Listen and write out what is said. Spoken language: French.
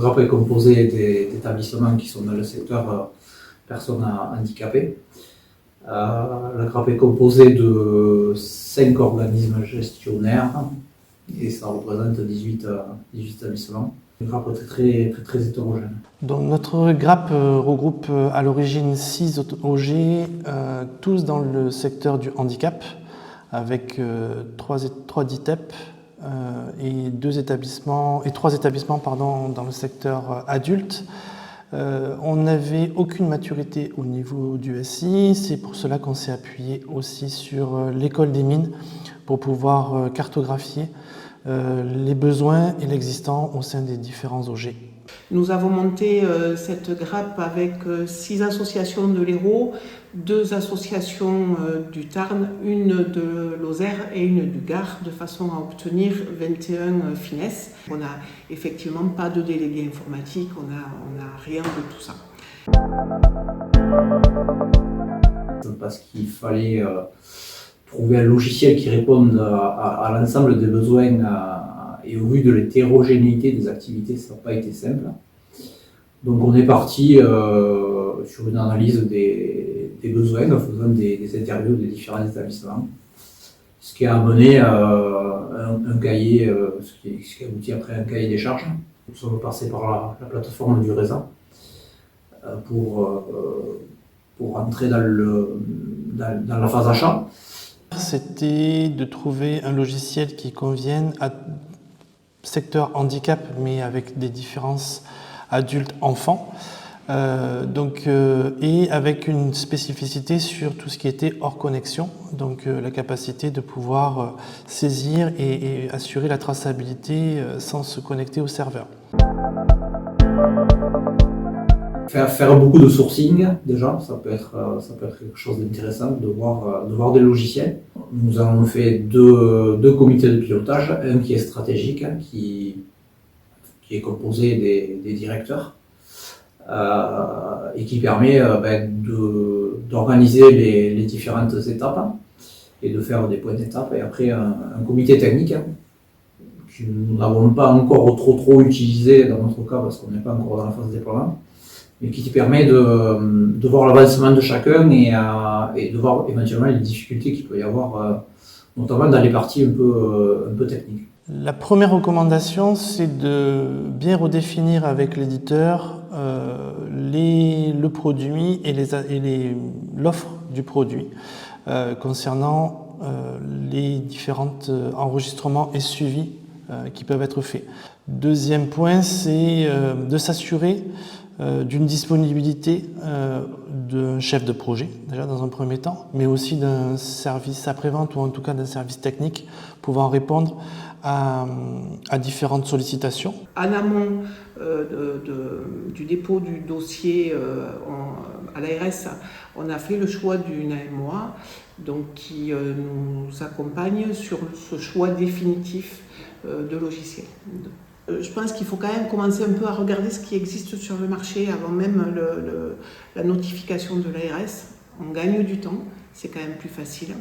GRAP est composé d'établissements qui sont dans le secteur personnes handicapées. Le GRAP est composé de 5 organismes gestionnaires et ça représente 18 établissements. Le GRAP est très hétérogène. Donc notre GRAP regroupe à l'origine 6 OG, tous dans le secteur du handicap, avec 3 DITEP et 3 établissements dans le secteur adulte. On n'avait aucune maturité au niveau du SI, c'est pour cela qu'on s'est appuyé aussi sur l'école des mines pour pouvoir cartographier les besoins et l'existant au sein des différents OG. Nous avons monté cette GRAP avec 6 associations de l'Hérault, 2 associations du Tarn, une de Lozère et une du Gard, de façon à obtenir 21 finesses. On n'a effectivement pas de délégué informatique, on n'a rien de tout ça. Parce qu'il fallait trouver un logiciel qui réponde à l'ensemble des besoins et au vu de l'hétérogénéité des activités, ça n'a pas été simple. Donc on est parti sur une analyse des besoins en faisant des interviews des différents établissements, ce qui a amené un cahier, ce qui a abouti après un cahier des charges. Nous sommes passés par la plateforme du RESA pour entrer dans la phase achat. C'était de trouver un logiciel qui convienne à secteur handicap, mais avec des différences adultes-enfants, et avec une spécificité sur tout ce qui était hors connexion, donc la capacité de pouvoir saisir et assurer la traçabilité sans se connecter au serveur. Faire beaucoup de sourcing, déjà, ça peut être quelque chose d'intéressant de voir des logiciels. Nous avons fait deux comités de pilotage, un qui est stratégique, qui est composé des directeurs, et qui permet d'organiser les différentes étapes et de faire des points d'étape. Et après, un comité technique que nous n'avons pas encore trop utilisé dans notre cas parce qu'on n'est pas encore dans la phase de déploiement, mais qui te permet de voir l'avancement de chacun et de voir éventuellement les difficultés qu'il peut y avoir, notamment dans les parties un peu techniques. La première recommandation, c'est de bien redéfinir avec l'éditeur le produit et l'offre du produit concernant les différents enregistrements et suivis qui peuvent être faits. Deuxième point, c'est de s'assurer d'une disponibilité d'un chef de projet, déjà dans un premier temps, mais aussi d'un service après-vente ou en tout cas d'un service technique pouvant répondre à différentes sollicitations. En amont du dépôt du dossier à l'ARS, on a fait le choix d'une AMOA donc, qui nous accompagne sur ce choix définitif de logiciel. Je pense qu'il faut quand même commencer un peu à regarder ce qui existe sur le marché avant même la notification de l'ARS. On gagne du temps, c'est quand même plus facile.